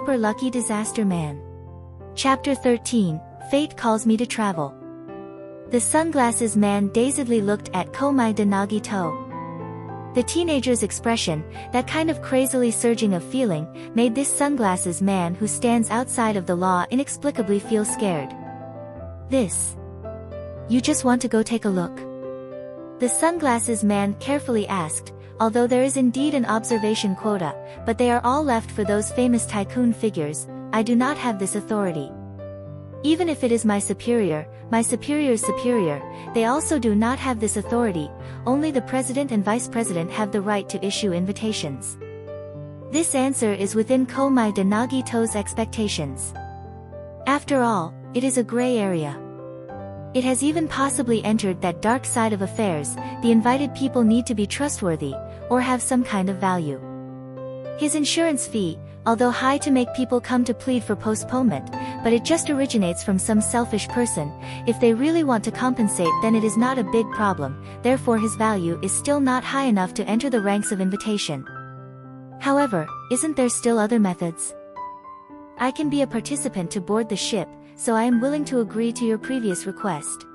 Super Lucky Disaster Man. Chapter 13, Fate Calls Me to Travel. The sunglasses man dazedly looked at Komai de Nagito. The teenager's expression, that kind of crazily surging of feeling, made this sunglasses man who stands outside of the law inexplicably feel scared. You just want to go take a look? The sunglasses man carefully asked, although there is indeed an observation quota, but they are all left for those famous tycoon figures. I do not have this authority. Even if it is my superior's superior, they also do not have this authority. Only the president and vice president have the right to issue invitations. This answer is within Komai de Nagito's expectations. After all, it is a gray area. It has even possibly entered that dark side of affairs. The invited people need to be trustworthy, or have some kind of value. His insurance fee, although high to make people come to plead for postponement, but it just originates from some selfish person. If they really want to compensate, then it is not a big problem, therefore his value is still not high enough to enter the ranks of invitation. However, isn't there still other methods? I can be a participant to board the ship, so I am willing to agree to your previous request.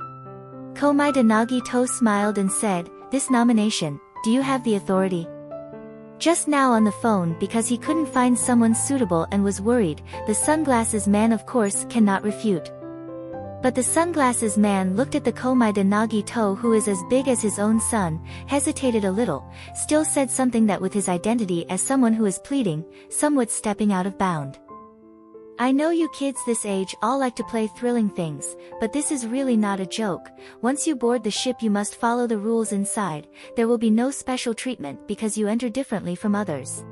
Komai de Nagito smiled and said, this nomination, do you have the authority? Just now on the phone because he couldn't find someone suitable and was worried, the sunglasses man of course cannot refute. But the sunglasses man looked at the Komai de Nagito who is as big as his own son, hesitated a little, still said something that with his identity as someone who is pleading, somewhat stepping out of bound. I know you kids this age all like to play thrilling things, but this is really not a joke. Once you board the ship you must follow the rules inside. There will be no special treatment because you enter differently from others.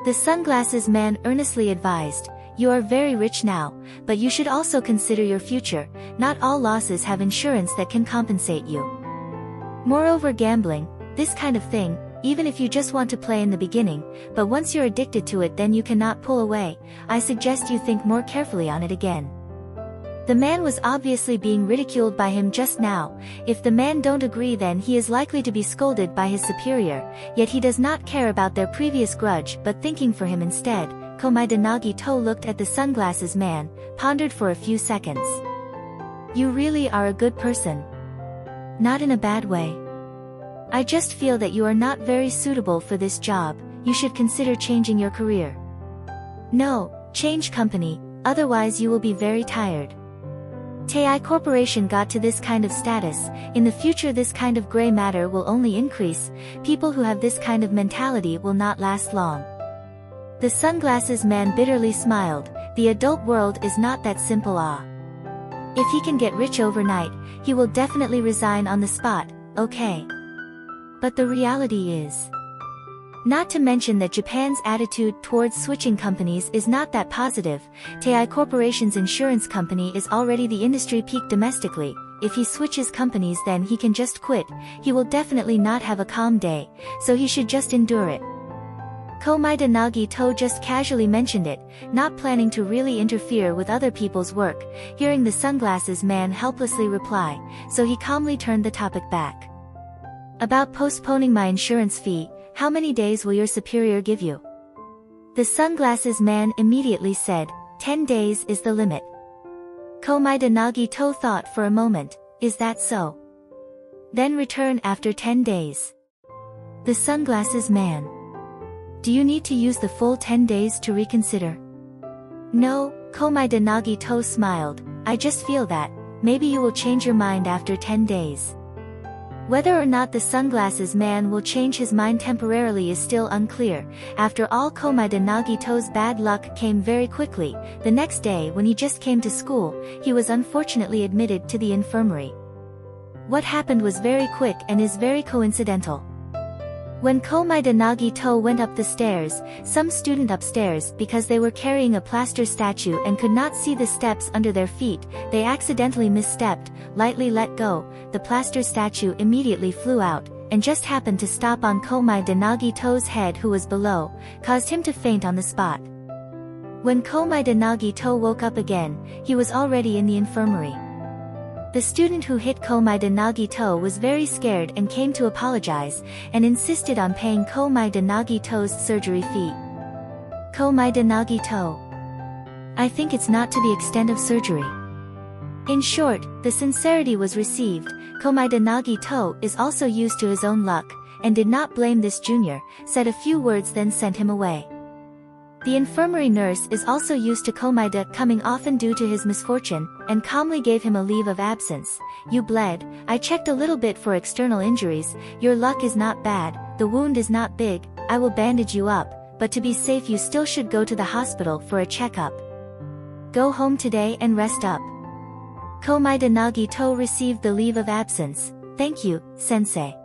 The sunglasses man earnestly advised, you are very rich now, but you should also consider your future. Not all losses have insurance that can compensate you. Moreover, gambling, this kind of thing, even if you just want to play in the beginning, but once you're addicted to it then you cannot pull away. I suggest you think more carefully on it again. The man was obviously being ridiculed by him just now. If the man don't agree then he is likely to be scolded by his superior, yet he does not care about their previous grudge but thinking for him instead. Komai de Nagito looked at the sunglasses man, pondered for a few seconds. You really are a good person. Not in a bad way. I just feel that you are not very suitable for this job. You should consider changing your career. No, change company, otherwise you will be very tired. Tei Corporation got to this kind of status. In the future this kind of gray matter will only increase. People who have this kind of mentality will not last long. The sunglasses man bitterly smiled. The adult world is not that simple. If he can get rich overnight, he will definitely resign on the spot, okay? But the reality is, not to mention that Japan's attitude towards switching companies is not that positive. Tei Corporation's insurance company is already the industry peak domestically. If he switches companies then he can just quit. He will definitely not have a calm day, so he should just endure it. Komai de Nagito just casually mentioned it, not planning to really interfere with other people's work. Hearing the sunglasses man helplessly reply, so he calmly turned the topic back. About postponing my insurance fee, how many days will your superior give you? The sunglasses man immediately said, 10 days is the limit. Komai de Nagito thought for a moment, is that so? Then return after 10 days. The sunglasses man. Do you need to use the full 10 days to reconsider? No, Komai de Nagito smiled, I just feel that, maybe you will change your mind after 10 days. Whether or not the sunglasses man will change his mind temporarily is still unclear. After all, Komai de Nagito's bad luck came very quickly. The next day when he just came to school, he was unfortunately admitted to the infirmary. What happened was very quick and is very coincidental. When Komai de Nagito went up the stairs, some student upstairs, because they were carrying a plaster statue and could not see the steps under their feet, they accidentally misstepped, lightly let go. The plaster statue immediately flew out, and just happened to stop on Komai de Nagito's head who was below, caused him to faint on the spot. When Komai de Nagito woke up again, he was already in the infirmary. The student who hit Komai de Nagito was very scared and came to apologize, and insisted on paying Komai de Nagito's surgery fee. Komai de Nagito. I think it's not to the extent of surgery. In short, the sincerity was received. Komaeda Nagito is also used to his own luck, and did not blame this junior, said a few words then sent him away. The infirmary nurse is also used to Komaeda coming often due to his misfortune, and calmly gave him a leave of absence. You bled, I checked a little bit for external injuries, your luck is not bad, the wound is not big, I will bandage you up, but to be safe you still should go to the hospital for a checkup. Go home today and rest up. Komaeda Nagito received the leave of absence. Thank you, sensei.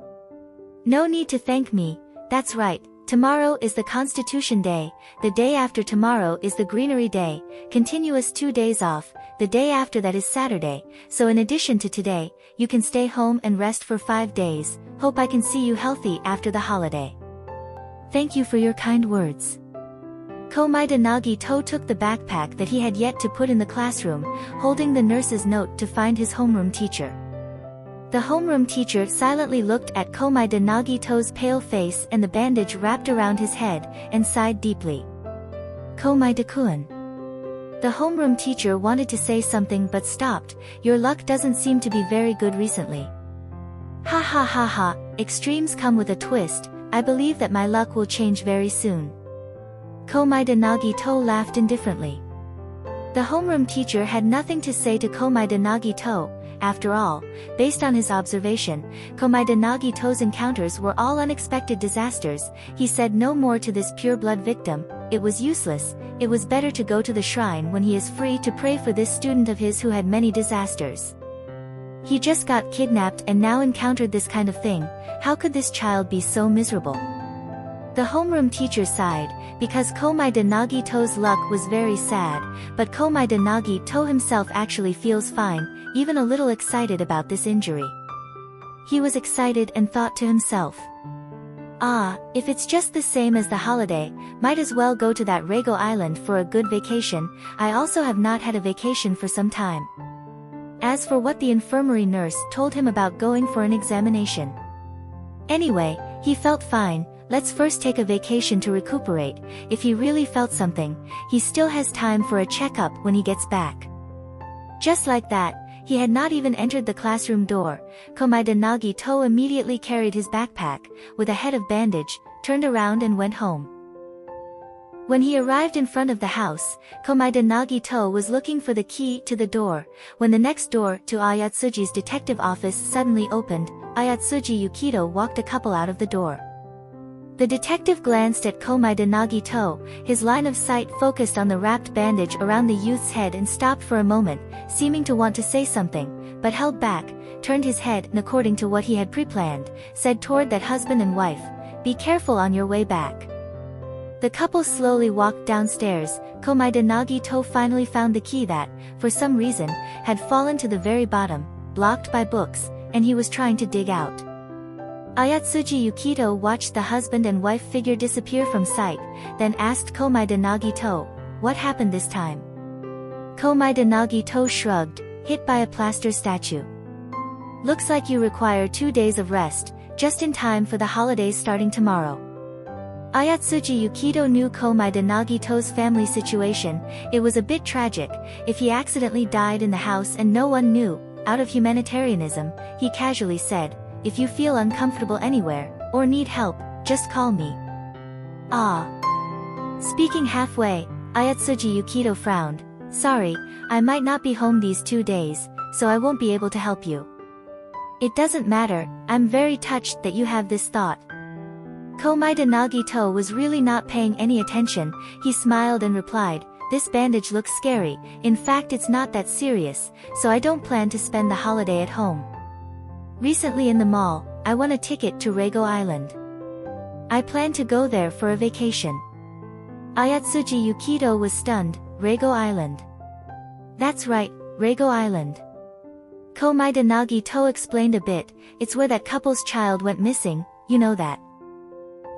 No need to thank me, that's right. Tomorrow is the Constitution Day, the day after tomorrow is the Greenery Day, continuous 2 days off, the day after that is Saturday, so in addition to today, you can stay home and rest for 5 days, hope I can see you healthy after the holiday. Thank you for your kind words. Komaeda Nagito took the backpack that he had yet to put in the classroom, holding the nurse's note to find his homeroom teacher. The homeroom teacher silently looked at Komaeda Nagito's pale face and the bandage wrapped around his head, and sighed deeply. Komaeda-kun. The homeroom teacher wanted to say something but stopped. Your luck doesn't seem to be very good recently. Ha ha ha ha, extremes come with a twist, I believe that my luck will change very soon. Komaeda Nagito laughed indifferently. The homeroom teacher had nothing to say to Komaeda Nagito. After all, based on his observation, Komaeda Nagito's encounters were all unexpected disasters. He said no more to this pure-blood victim. It was useless, it was better to go to the shrine when he is free to pray for this student of his who had many disasters. He just got kidnapped and now encountered this kind of thing. How could this child be so miserable? The homeroom teacher sighed, because Komaeda Nagito's luck was very sad, but Komaeda Nagito himself actually feels fine, even a little excited about this injury. He was excited and thought to himself, ah, if it's just the same as the holiday, might as well go to that Reigo Island for a good vacation. I also have not had a vacation for some time. As for what the infirmary nurse told him about going for an examination. Anyway, he felt fine. Let's first take a vacation to recuperate. If he really felt something, he still has time for a checkup when he gets back. Just like that, he had not even entered the classroom door. Komaeda Nagito immediately carried his backpack, with a head of bandage, turned around and went home. When he arrived in front of the house, Komaeda Nagito was looking for the key to the door, when the next door to Ayatsuji's detective office suddenly opened. Ayatsuji Yukito walked a couple out of the door. The detective glanced at Komaeda Nagito, his line of sight focused on the wrapped bandage around the youth's head and stopped for a moment, seeming to want to say something, but held back, turned his head and according to what he had pre-planned, said toward that husband and wife, "Be careful on your way back." The couple slowly walked downstairs. Komaeda Nagito finally found the key that, for some reason, had fallen to the very bottom, blocked by books, and he was trying to dig out. Ayatsuji Yukito watched the husband and wife figure disappear from sight, then asked Komaeda Nagito, "What happened this time?" Komaeda Nagito shrugged, "Hit by a plaster statue. Looks like you require 2 days of rest, just in time for the holidays starting tomorrow." Ayatsuji Yukito knew Komaeda Nagito's family situation. It was a bit tragic. If he accidentally died in the house and no one knew, out of humanitarianism, he casually said, "If you feel uncomfortable anywhere, or need help, just call me." Ah. Speaking halfway, Ayatsuji Yukito frowned. "Sorry, I might not be home these 2 days, so I won't be able to help you." "It doesn't matter, I'm very touched that you have this thought." Komaeda Nagito was really not paying any attention. He smiled and replied, "This bandage looks scary, in fact it's not that serious, so I don't plan to spend the holiday at home. Recently in the mall, I won a ticket to Reigo Island. I plan to go there for a vacation." Ayatsuji Yukito was stunned. Reigo Island. That's right, Reigo Island. Komaeda Nagito explained a bit. It's where that couple's child went missing, you know that.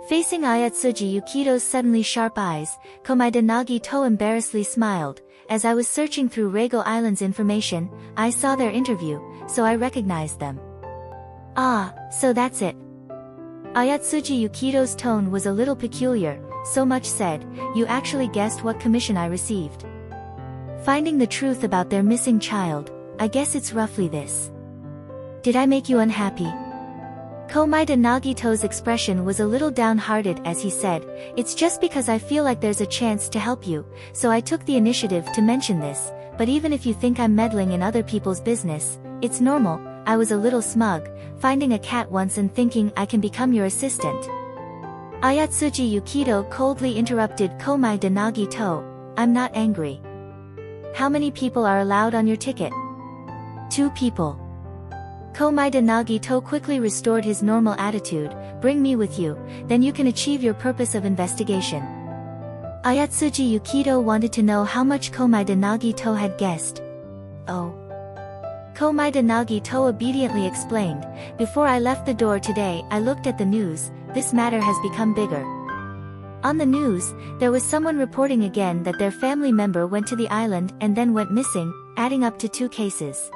Facing Ayatsuji Yukito's suddenly sharp eyes, Komaeda Nagito embarrassedly smiled. "As I was searching through Reigo Island's information, I saw their interview, so I recognized them." "Ah, so that's it." Ayatsuji Yukito's tone was a little peculiar, so much said, "You actually guessed what commission I received." Finding the truth about their missing child, I guess it's roughly this. Did I make you unhappy? Komaeda Nagito's expression was a little downhearted as he said, it's just because I feel like there's a chance to help you, so I took the initiative to mention this, but even if you think I'm meddling in other people's business, it's normal, I was a little smug, finding a cat once and thinking I can become your assistant. Ayatsuji Yukito coldly interrupted Komaeda Nagito, I'm not angry. How many people are allowed on your ticket? 2 people. Komaeda Nagito quickly restored his normal attitude, bring me with you, then you can achieve your purpose of investigation. Ayatsuji Yukito wanted to know how much Komaeda Nagito had guessed. Oh. Komaeda Nagito obediently explained, before I left the door today I looked at the news, this matter has become bigger. On the news, there was someone reporting again that their family member went to the island and then went missing, adding up to 2 cases.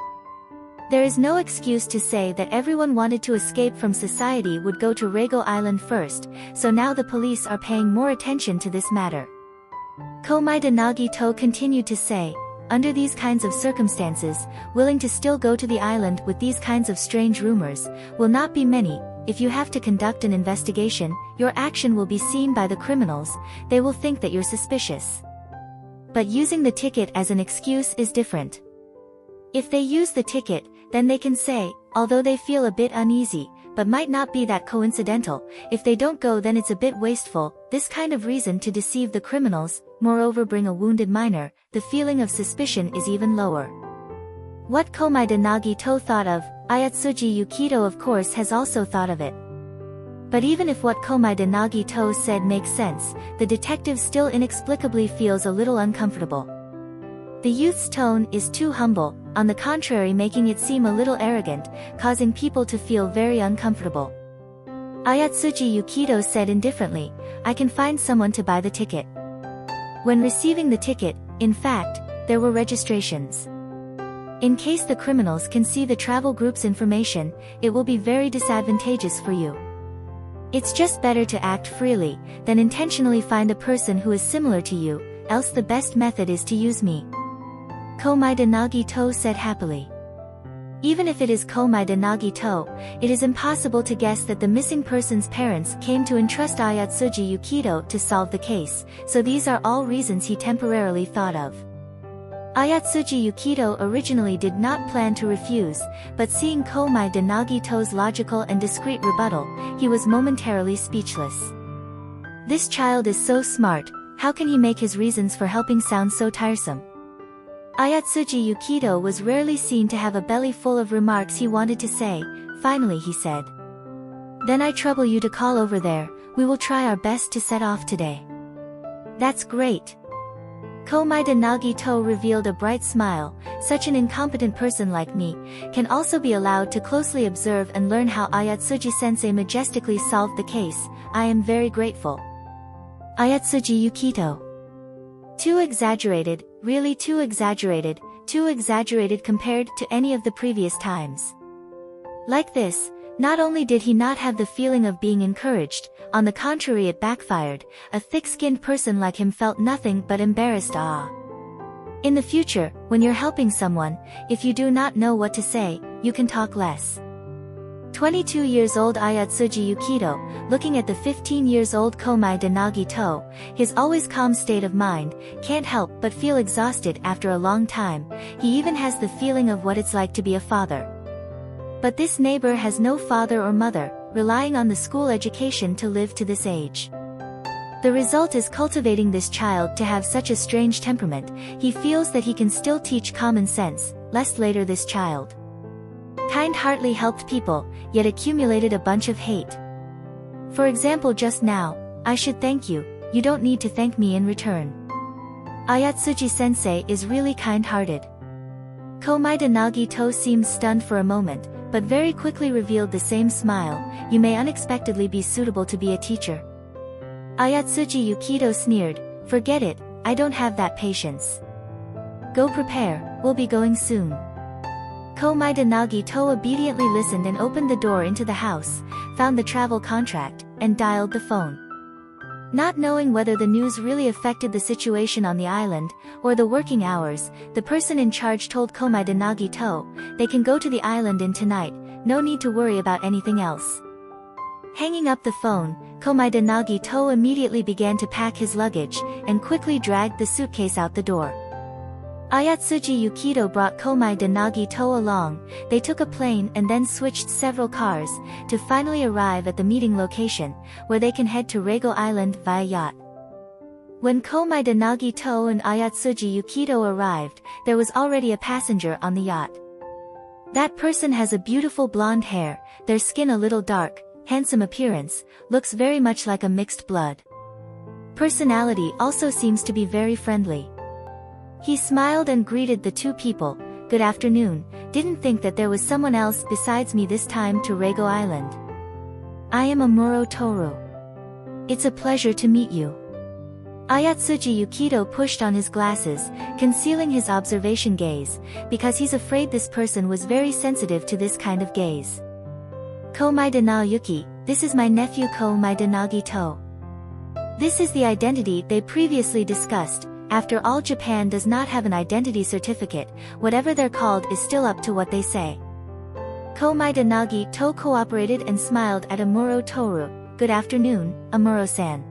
There is no excuse to say that everyone wanted to escape from society would go to Rego Island first, so now the police are paying more attention to this matter. Komaeda Nagito continued to say, under these kinds of circumstances, willing to still go to the island with these kinds of strange rumors, will not be many. If you have to conduct an investigation, your action will be seen by the criminals, they will think that you're suspicious. But using the ticket as an excuse is different. If they use the ticket, then they can say, although they feel a bit uneasy, but might not be that coincidental, if they don't go then it's a bit wasteful, this kind of reason to deceive the criminals, moreover bring a wounded minor, the feeling of suspicion is even lower. What Komaeda Nagito thought of, Ayatsuji Yukito of course has also thought of it. But even if what Komaeda Nagito said makes sense, the detective still inexplicably feels a little uncomfortable. The youth's tone is too humble, on the contrary making it seem a little arrogant, causing people to feel very uncomfortable. Ayatsuji Yukito said indifferently, I can find someone to buy the ticket. When receiving the ticket, in fact, there were registrations. In case the criminals can see the travel group's information, it will be very disadvantageous for you. It's just better to act freely, than intentionally find a person who is similar to you, else the best method is to use me. Komaeda Nagito said happily. Even if it is Komaeda Nagito, it is impossible to guess that the missing person's parents came to entrust Ayatsuji Yukito to solve the case, so these are all reasons he temporarily thought of. Ayatsuji Yukito originally did not plan to refuse, but seeing Komaeda Nagito's logical and discreet rebuttal, he was momentarily speechless. This child is so smart, how can he make his reasons for helping sound so tiresome? Ayatsuji Yukito was rarely seen to have a belly full of remarks he wanted to say. Finally he said, then I trouble you to call over there, we will try our best to set off today. That's great. Komaeda Nagito revealed a bright smile, such an incompetent person like me, can also be allowed to closely observe and learn how Ayatsuji-sensei majestically solved the case, I am very grateful. Ayatsuji Yukito. Too exaggerated, really too exaggerated compared to any of the previous times. Like this, not only did he not have the feeling of being encouraged, on the contrary it backfired, a thick-skinned person like him felt nothing but embarrassed awe. In the future, when you're helping someone, if you do not know what to say, you can talk less. 22 years old Ayatsuji Yukito, looking at the 15 years old Komaeda Nagito, his always calm state of mind, can't help but feel exhausted after a long time, he even has the feeling of what it's like to be a father. But this neighbor has no father or mother, relying on the school education to live to this age. The result is cultivating this child to have such a strange temperament, he feels that he can still teach common sense, lest later this child kind-heartedly helped people, yet accumulated a bunch of hate. For example just now, I should thank you, you don't need to thank me in return. Ayatsuji-sensei is really kind-hearted. Komaeda Nagito seemed stunned for a moment, but very quickly revealed the same smile, you may unexpectedly be suitable to be a teacher. Ayatsuji Yukito sneered, forget it, I don't have that patience. Go prepare, we'll be going soon. Komaeda Nagito obediently listened and opened the door into the house, found the travel contract, and dialed the phone. Not knowing whether the news really affected the situation on the island, or the working hours, the person in charge told Komai de Nagito, they can go to the island in tonight, no need to worry about anything else. Hanging up the phone, Komai de Nagito immediately began to pack his luggage, and quickly dragged the suitcase out the door. Ayatsuji Yukito brought Komai de Nagito along. They took a plane and then switched several cars, to finally arrive at the meeting location, where they can head to Reigo Island via yacht. When Komai de Nagito and Ayatsuji Yukito arrived, there was already a passenger on the yacht. That person has a beautiful blonde hair, their skin a little dark, handsome appearance, looks very much like a mixed blood. Personality also seems to be very friendly. He smiled and greeted the two people, "Good afternoon, didn't think that there was someone else besides me this time to Reigo Island. I am Amuro Toru. It's a pleasure to meet you." Ayatsuji Yukito pushed on his glasses, concealing his observation gaze, because he's afraid this person was very sensitive to this kind of gaze. "Komai de Naoyuki, this is my nephew Komai de Nagito." This is the identity they previously discussed. After all, Japan does not have an identity certificate, whatever they're called is still up to what they say. Komai de Nagito cooperated and smiled at Amuro Toru. "Good afternoon, Amuro-san."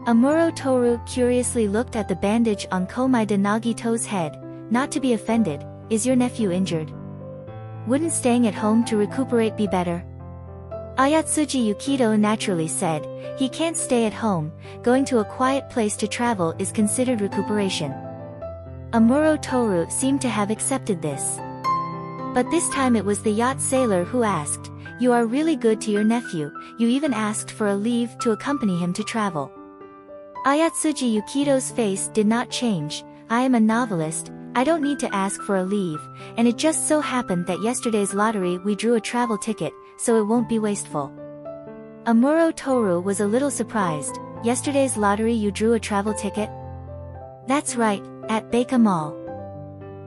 Amuro Toru curiously looked at the bandage on Komai de Nagito's head. "Not to be offended, is your nephew injured? Wouldn't staying at home to recuperate be better?" Ayatsuji Yukito naturally said, "He can't stay at home, going to a quiet place to travel is considered recuperation." Amuro Toru seemed to have accepted this. But this time it was the yacht sailor who asked, "You are really good to your nephew, you even asked for a leave to accompany him to travel." Ayatsuji Yukito's face did not change. "I am a novelist, I don't need to ask for a leave, and it just so happened that yesterday's lottery we drew a travel ticket, so it won't be wasteful." Amuro Toru was a little surprised. "Yesterday's lottery you drew a travel ticket?" "That's right, at Baika Mall."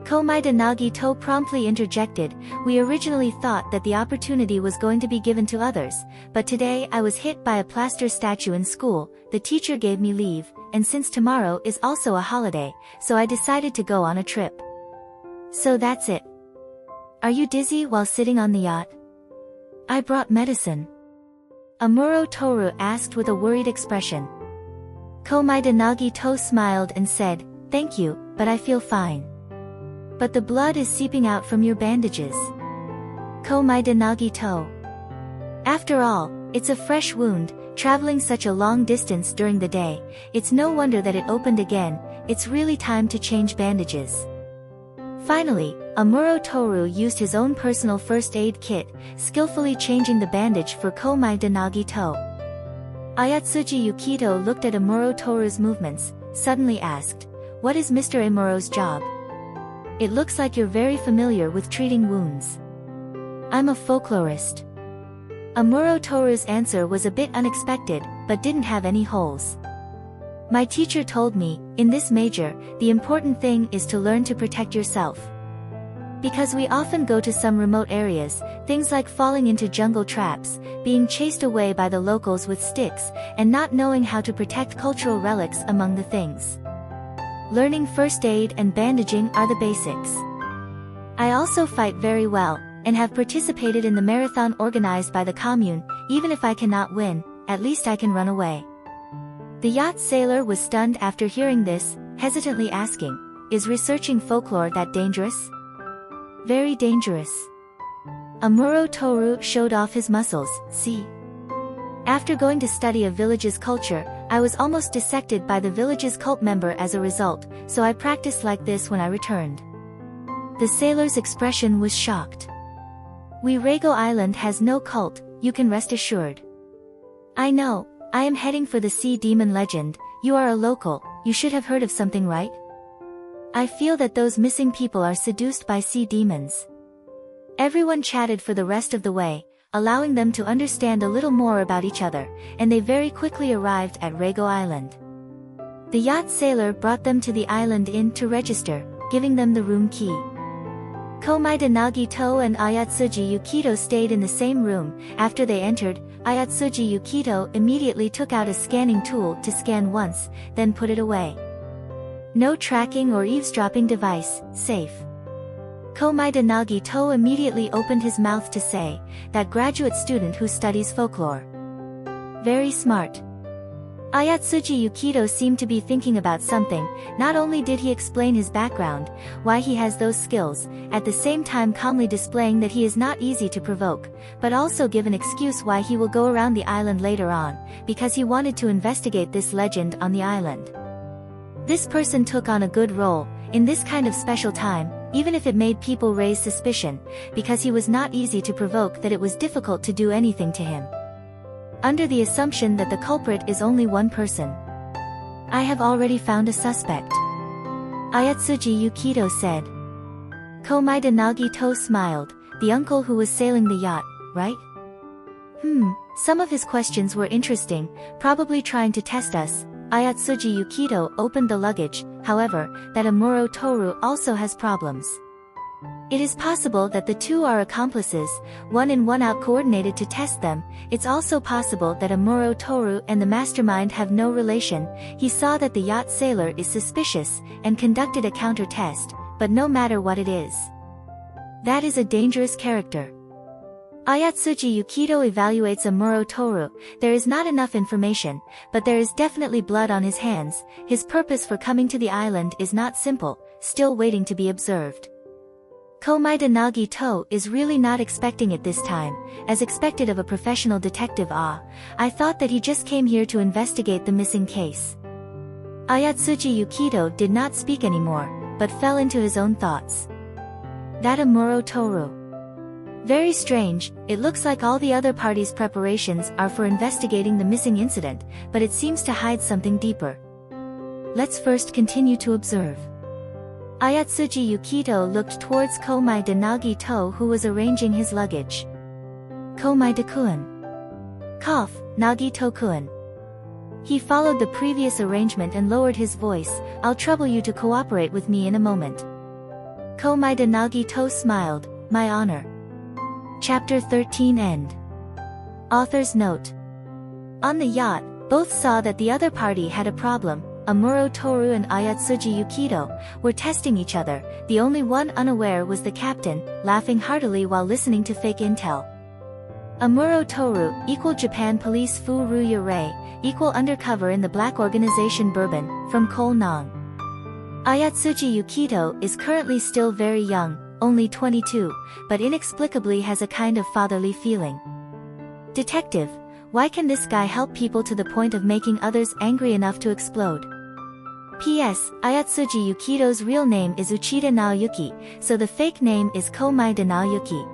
Komai de Nagito promptly interjected, "We originally thought that the opportunity was going to be given to others, but today I was hit by a plaster statue in school, the teacher gave me leave, and since tomorrow is also a holiday, so I decided to go on a trip. So that's it. Are you dizzy while sitting on the yacht?" "I brought medicine." Amuro Toru asked with a worried expression. Komai de Nagito smiled and said, "Thank you, but I feel fine." "But the blood is seeping out from your bandages." Komai de Nagito. "After all, it's a fresh wound, traveling such a long distance during the day, it's no wonder that it opened again, it's really time to change bandages." Finally, Amuro Toru used his own personal first aid kit, skillfully changing the bandage for Komai de Nagito. Ayatsuji Yukito looked at Amuro Toru's movements, suddenly asked, "What is Mr. Amuro's job? It looks like you're very familiar with treating wounds." "I'm a folklorist." Amuro Toru's answer was a bit unexpected, but didn't have any holes. "My teacher told me, in this major, the important thing is to learn to protect yourself. Because we often go to some remote areas, things like falling into jungle traps, being chased away by the locals with sticks, and not knowing how to protect cultural relics among the things. Learning first aid and bandaging are the basics. I also fight very well, and have participated in the marathon organized by the commune. Even if I cannot win, at least I can run away." The yacht sailor was stunned after hearing this, hesitantly asking, "Is researching folklore that dangerous?" "Very dangerous." Amuro Toru showed off his muscles. "See? After going to study a village's culture, I was almost dissected by the village's cult member as a result, so I practiced like this when I returned." The sailor's expression was shocked. "We Reigo Island has no cult, you can rest assured." "I know, I am heading for the sea demon legend, you are a local, you should have heard of something, right? I feel that those missing people are seduced by sea demons." Everyone chatted for the rest of the way, allowing them to understand a little more about each other, and they very quickly arrived at Reigo Island. The yacht sailor brought them to the island inn to register, giving them the room key. Komaeda Nagito and Ayatsuji Yukito stayed in the same room. After they entered, Ayatsuji Yukito immediately took out a scanning tool to scan once, then put it away. No tracking or eavesdropping device, safe. Komaeda Nagito immediately opened his mouth to say, that graduate student who studies folklore. Very smart. Ayatsuji Yukito seemed to be thinking about something. Not only did he explain his background, why he has those skills, at the same time calmly displaying that he is not easy to provoke, but also give an excuse why he will go around the island later on, because he wanted to investigate this legend on the island. This person took on a good role, in this kind of special time, even if it made people raise suspicion, because he was not easy to provoke, that it was difficult to do anything to him. Under the assumption that the culprit is only one person. I have already found a suspect. Ayatsuji Yukito said. Komaeda Nagito smiled, the uncle who was sailing the yacht, right? Some of his questions were interesting, probably trying to test us. Ayatsuji Yukito opened the luggage, however, that Amuro Toru also has problems. It is possible that the two are accomplices, one in one out coordinated to test them. It's also possible that Amuro Toru and the mastermind have no relation. He saw that the yacht sailor is suspicious, and conducted a counter-test, but no matter what it is. That is a dangerous character. Ayatsuji Yukito evaluates Amuro Toru. There is not enough information, but there is definitely blood on his hands. His purpose for coming to the island is not simple, still waiting to be observed. Komaeda Nagito is really not expecting it this time, as expected of a professional detective. I thought that he just came here to investigate the missing case. Ayatsuji Yukito did not speak anymore, but fell into his own thoughts. That Amuro Toru. Very strange, it looks like all the other parties' preparations are for investigating the missing incident, but it seems to hide something deeper. Let's first continue to observe. Ayatsuji Yukito looked towards Komaeda Nagito, who was arranging his luggage. Komaeda-kun. Cough, Nagito-kun. He followed the previous arrangement and lowered his voice. I'll trouble you to cooperate with me in a moment. Komaeda Nagito smiled. My honor. Chapter 13 End. Author's note. On the yacht, both saw that the other party had a problem. Amuro Toru and Ayatsuji Yukito were testing each other. The only one unaware was the captain, laughing heartily while listening to fake intel. Amuro Toru, equal Japan Police Fu-Ru Yu-Rei, equal undercover in the black organization Bourbon, from Kolnong. Ayatsuji Yukito is currently still very young, only 22, but inexplicably has a kind of fatherly feeling. Detective, why can this guy help people to the point of making others angry enough to explode? P.S. Ayatsuji Yukito's real name is Uchida Naoyuki, so the fake name is Komaeda Naoyuki.